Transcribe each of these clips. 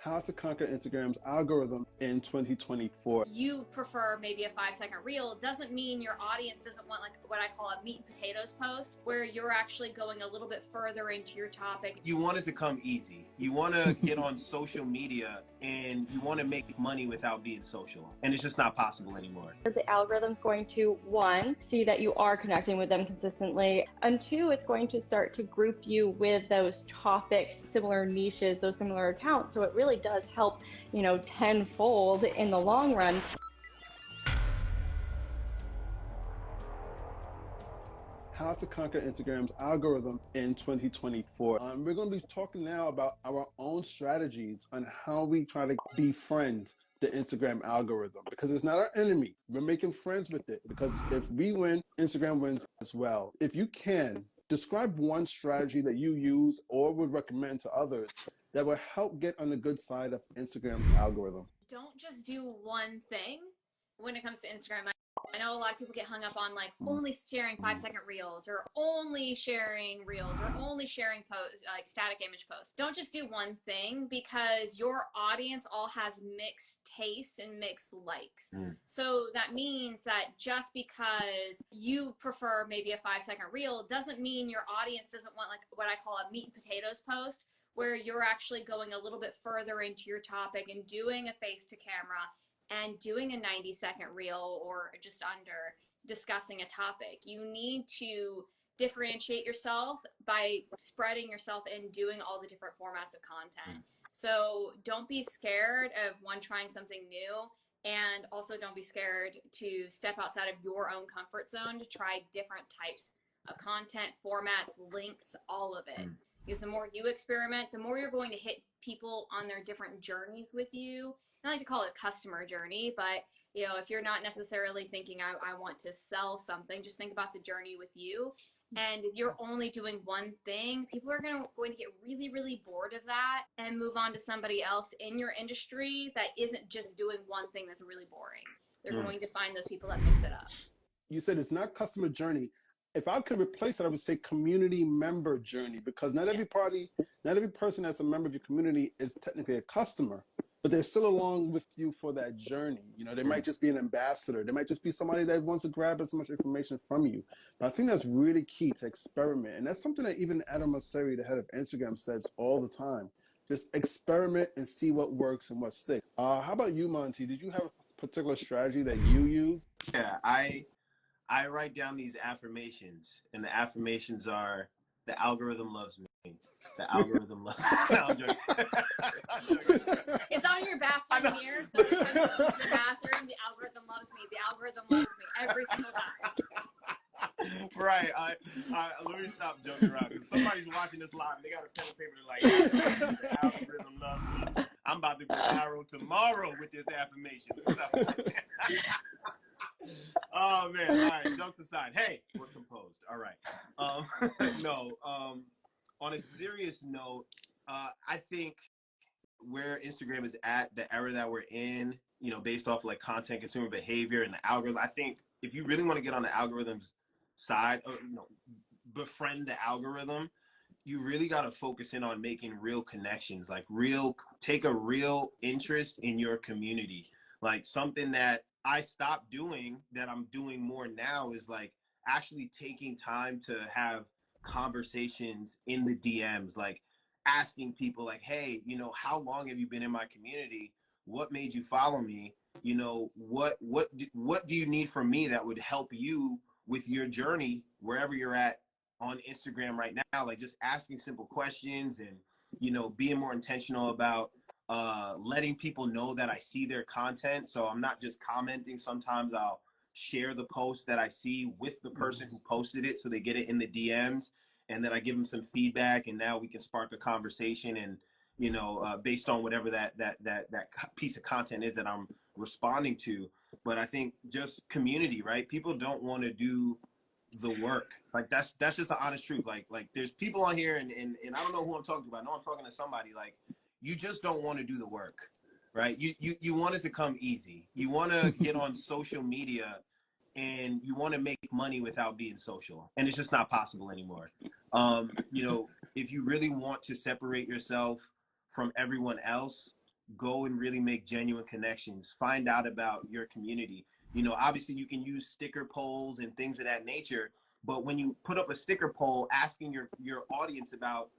How to conquer Instagram's algorithm in 2024. You prefer maybe a 5-second reel doesn't mean your audience doesn't want like what I call a meat and potatoes post where you're actually going a little bit further into your topic. You want it to come easy. You want to get on social media and you want to make money without being social. And it's just not possible anymore. The algorithm's going to, one, see that you are connecting with them consistently, and two, it's going to start to group you with those topics, similar niches, those similar accounts. So it really does help, tenfold in the long run. How to conquer Instagram's algorithm in 2024. We're going to be talking now about our own strategies on how we try to befriend the Instagram algorithm, because it's not our enemy. We're making friends with it, because if we win, Instagram wins as well. If you can, describe one strategy that you use or would recommend to others that will help get on the good side of Instagram's algorithm. Don't just do one thing when it comes to Instagram. I know a lot of people get hung up on like only sharing 5-second reels or only sharing reels or only sharing posts, like static image posts. Don't just do one thing, because your audience all has mixed taste and mixed likes. So that means that just because you prefer maybe a 5-second reel doesn't mean your audience doesn't want like what I call a meat and potatoes post where you're actually going a little bit further into your topic and doing a face to camera and doing a 90-second reel or just under discussing a topic. You need to differentiate yourself by spreading yourself and doing all the different formats of content. So don't be scared of trying something new, and also don't be scared to step outside of your own comfort zone to try different types of content, formats, links, all of it. Because the more you experiment, the more you're going to hit people on their different journeys with you. I like to call it customer journey, but if you're not necessarily thinking I want to sell something, just think about the journey with you. And if you're only doing one thing, people are going to get really, really bored of that and move on to somebody else in your industry that isn't just doing one thing that's really boring. They're going to find those people that mix it up. You said it's not customer journey. If I could replace it, I would say community member journey, because not every person that's a member of your community is technically a customer, but they're still along with you for that journey. They might just be an ambassador. They might just be somebody that wants to grab as much information from you. But I think that's really key, to experiment. And that's something that even Adam Mosseri, the head of Instagram, says all the time. Just experiment and see what works and what sticks. How about you, Monty? Did you have a particular strategy that you use? Yeah, I write down these affirmations, and the affirmations are, the algorithm loves me. The algorithm loves me. No, I'm joking. It's on your bathroom mirror, so when you use the bathroom, the algorithm loves me. The algorithm loves me every single time. Right. Let me stop joking around, because somebody's watching this live and they got a pen and paper. They're like, the algorithm loves me. I'm about to go viral tomorrow with this affirmation. Oh man! All right, jokes aside. Hey, we're composed. All right. On a serious note, I think where Instagram is at, the era that we're in, based off like content consumer behavior and the algorithm. I think if you really want to get on the algorithm's side, or befriend the algorithm, you really got to focus in on making real connections, like take a real interest in your community. Like something that I stopped doing that I'm doing more now is like actually taking time to have conversations in the DMs, like asking people like, hey, how long have you been in my community? What made you follow me? What do you need from me that would help you with your journey wherever you're at on Instagram right now? Like just asking simple questions and, being more intentional about letting people know that I see their content. So I'm not just commenting. Sometimes I'll share the post that I see with the person who posted it, so they get it in the DMs, and then I give them some feedback, and now we can spark a conversation, and based on whatever that piece of content is that I'm responding to. But I think just community, right? People don't want to do the work. Like that's just the honest truth. Like there's people on here, and I don't know who I'm talking to, but I know I'm talking to somebody. Like, you just don't want to do the work, right? You want it to come easy. You want to get on social media and you want to make money without being social. And it's just not possible anymore. If you really want to separate yourself from everyone else, go and really make genuine connections, find out about your community. You know, obviously you can use sticker polls and things of that nature, but when you put up a sticker poll asking your audience about,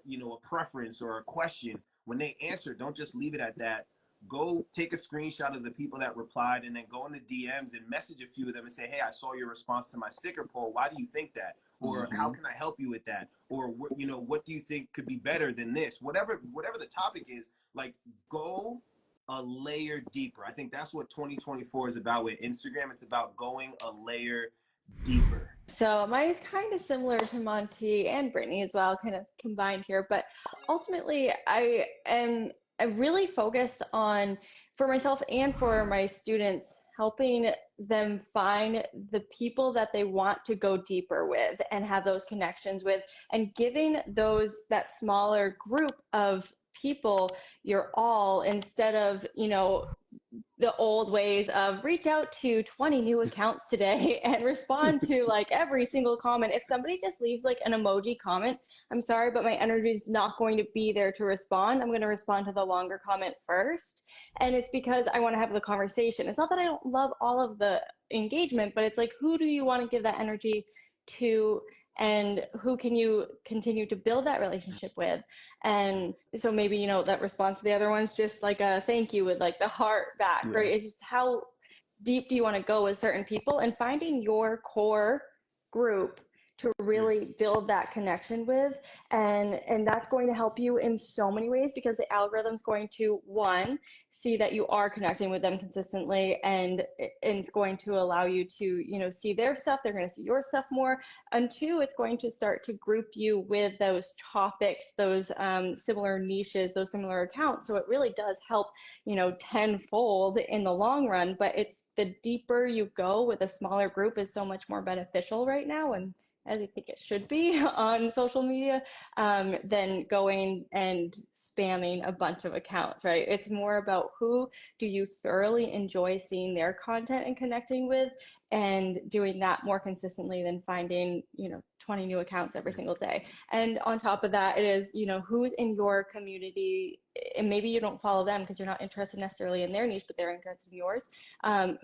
you know, a preference or a question, when they answer, don't just leave it at that. Go take a screenshot of the people that replied and then go in the DMs and message a few of them and say, hey, I saw your response to my sticker poll. Why do you think that? Or how can I help you with that? Or, you know, what do you think could be better than this? Whatever the topic is, like, go a layer deeper. I think that's what 2024 is about with Instagram. It's about going a layer deeper. So mine is kind of similar to Monty and Brittany as well, kind of combined here. But ultimately, I really focused on, for myself and for my students, helping them find the people that they want to go deeper with and have those connections with, and giving that smaller group of people your all, instead of, you know, the old ways of reach out to 20 new accounts today and respond to like every single comment. If somebody just leaves like an emoji comment, I'm sorry, but my energy is not going to be there to respond. I'm going to respond to the longer comment first. And it's because I want to have the conversation. It's not that I don't love all of the engagement, but it's like, who do you want to give that energy to? And who can you continue to build that relationship with? And so maybe, you know, that response to the other one's just like a thank you with like the heart back, Yeah. right? It's just how deep do you want to go with certain people, and finding your core group to really build that connection with. And that's going to help you in so many ways, because the algorithm's going to, one, see that you are connecting with them consistently, and it's going to allow you to, you know, see their stuff. They're going to see your stuff more. And two, it's going to start to group you with those topics, those similar niches, those similar accounts. So it really does help, you know, tenfold in the long run. But it's the deeper you go with a smaller group is so much more beneficial right now, and as I think it should be on social media, than going and spamming a bunch of accounts, right? It's more about who do you thoroughly enjoy seeing their content and connecting with, and doing that more consistently than finding, you know, 20 new accounts every single day. And on top of that, it is, you know, who's in your community, and maybe you don't follow them because you're not interested necessarily in their niche, but they're interested in yours.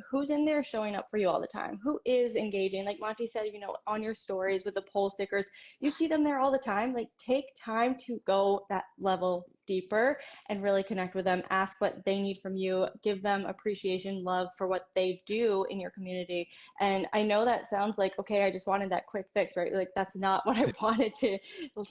Who's in there showing up for you all the time? Who is engaging? Like Monty said, you know, on your stories with the poll stickers, you see them there all the time. Like, take time to go that level deeper and really connect with them. Ask what they need from you. Give them appreciation, love for what they do in your community. And I know that sounds like, okay, I just wanted that quick fix, right? Like, that's not what I wanted to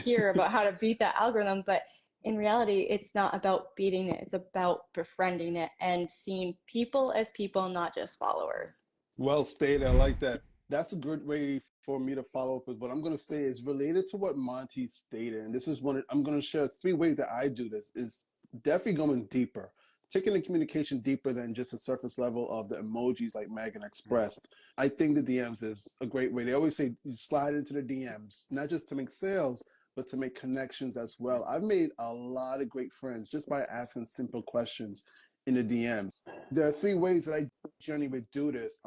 hear about how to beat that algorithm. But in reality, it's not about beating it. It's about befriending it and seeing people as people, not just followers. Well stated. I like that. That's a good way for me to follow up with what I'm going to say is related to what Monty stated. And this is one, I'm going to share 3 ways that I do this, is definitely going deeper, taking the communication deeper than just the surface level of the emojis like Megan expressed. I think the DMs is a great way. They always say you slide into the DMs, not just to make sales, but to make connections as well. I've made a lot of great friends just by asking simple questions in the DMs. There are 3 ways that I generally would do this.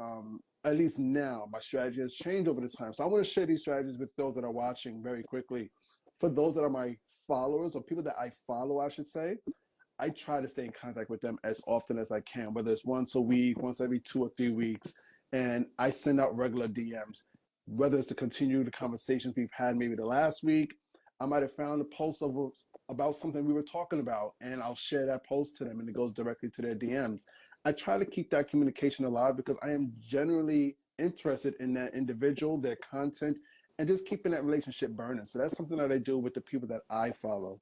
At least now, my strategy has changed over the time. So I want to share these strategies with those that are watching very quickly. For those that are my followers, or people that I follow, I should say, I try to stay in contact with them as often as I can, whether it's once a week, once every 2 or 3 weeks. And I send out regular DMs, whether it's to continue the conversations we've had maybe the last week. I might have found a post about something we were talking about, and I'll share that post to them, and it goes directly to their DMs. I try to keep that communication alive because I am generally interested in that individual, their content, and just keeping that relationship burning. So that's something that I do with the people that I follow.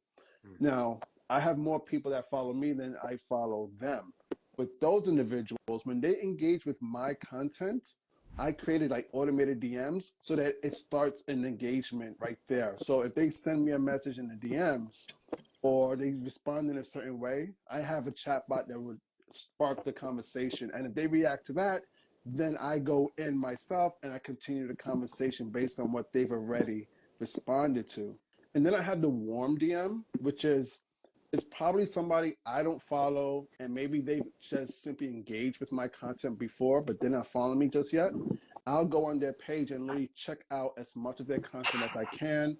Now, I have more people that follow me than I follow them. With those individuals, when they engage with my content, I created like automated DMs so that it starts an engagement right there. So if they send me a message in the DMs or they respond in a certain way, I have a chat bot that would spark the conversation. And if they react to that, then I go in myself and I continue the conversation based on what they've already responded to. And then I have the warm DM, which is, it's probably somebody I don't follow, and maybe they've just simply engaged with my content before, but they're not following me just yet. I'll go on their page and literally check out as much of their content as I can.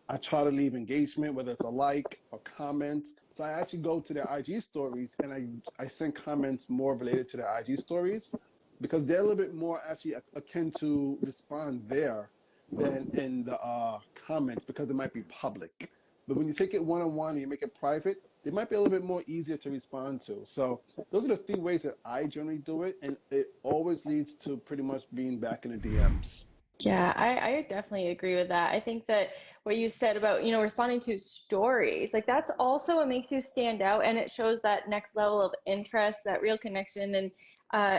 I try to leave engagement, whether it's a like or comment. So I actually go to their IG stories and I send comments more related to their IG stories because they're a little bit more actually akin to respond there than in the comments because it might be public. But when you take it one-on-one and you make it private, they might be a little bit more easier to respond to. So those are the 3 ways that I generally do it, and it always leads to pretty much being back in the DMs. Yeah, I definitely agree with that. I think that what you said about, responding to stories, like that's also what makes you stand out and it shows that next level of interest, that real connection. And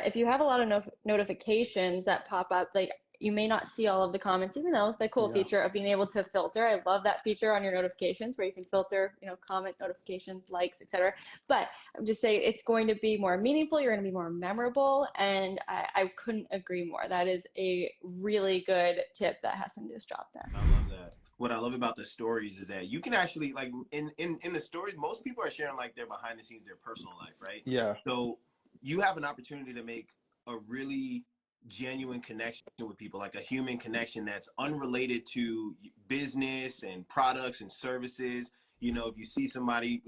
if you have a lot of notifications that pop up, like you may not see all of the comments, even though the cool Yeah. feature of being able to filter. I love that feature on your notifications where you can filter, comment notifications, likes, etc. But I'm just saying it's going to be more meaningful. You're going to be more memorable. And I couldn't agree more. That is a really good tip that Hassan just dropped there. I love that. What I love about the stories is that you can actually, like, in the stories, most people are sharing like their behind the scenes, their personal life, right? Yeah. So you have an opportunity to make a really genuine connection with people, like a human connection that's unrelated to business and products and services. If you see somebody,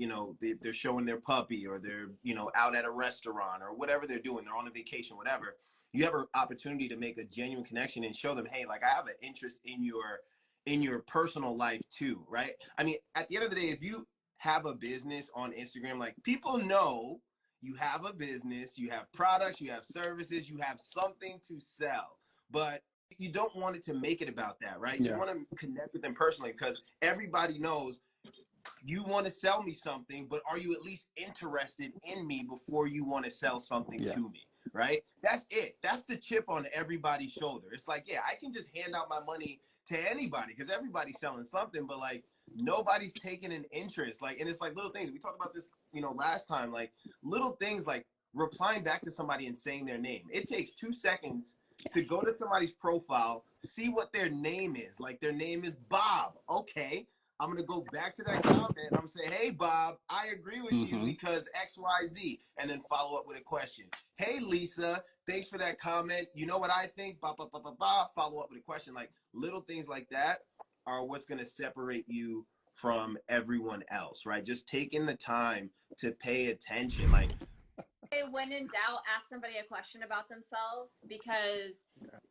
they're showing their puppy or they're, out at a restaurant or whatever they're doing, they're on a vacation, whatever, you have an opportunity to make a genuine connection and show them, hey, like I have an interest in your personal life too, right? I mean, at the end of the day, if you have a business on Instagram, like people know you have a business, you have products, you have services, you have something to sell, but you don't want it to make it about that, right? Yeah. You want to connect with them personally because everybody knows you want to sell me something, but are you at least interested in me before you want to sell something Yeah. to me, right? That's it. That's the chip on everybody's shoulder. It's like, yeah, I can just hand out my money to anybody because everybody's selling something, but like nobody's taking an interest. Like, and it's like little things. We talked about this, last time, like little things like replying back to somebody and saying their name. It takes 2 seconds to go to somebody's profile, see what their name is. Like their name is Bob. Okay. I'm going to go back to that comment. I'm going to say, hey, Bob, I agree with you because X, Y, Z, and then follow up with a question. Hey, Lisa, thanks for that comment. You know what I think? Bah, bah, bah, bah, bah. Follow up with a question. Like little things like that are what's going to separate you from everyone else, right? Just taking the time to pay attention. Like, when in doubt, ask somebody a question about themselves because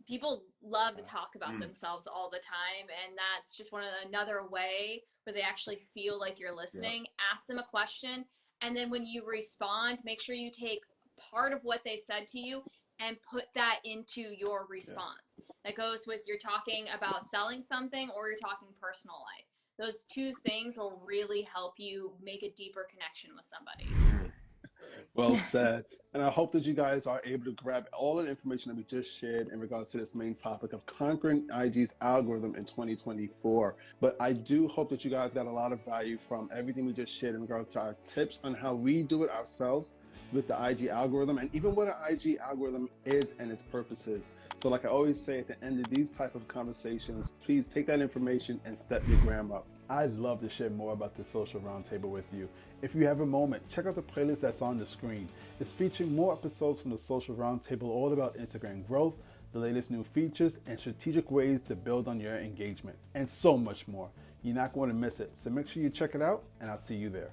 people love to talk about themselves all the time, and that's just another way where they actually feel like you're listening. Ask them a question, and then when you respond, make sure you take part of what they said to you and put that into your response. That goes with you're talking about selling something or you're talking personal life. Those 2 things will really help you make a deeper connection with somebody. Well said. And I hope that you guys are able to grab all the information that we just shared in regards to this main topic of conquering IG's algorithm in 2024. But I do hope that you guys got a lot of value from everything we just shared in regards to our tips on how we do it ourselves with the IG algorithm and even what an IG algorithm is and its purposes. So like I always say at the end of these type of conversations, please take that information and step your gram up. I'd love to share more about the Social Roundtable with you. If you have a moment, check out the playlist that's on the screen. It's featuring more episodes from the Social Roundtable all about Instagram growth, the latest new features, and strategic ways to build on your engagement, and so much more. You're not going to miss it, so make sure you check it out, and I'll see you there.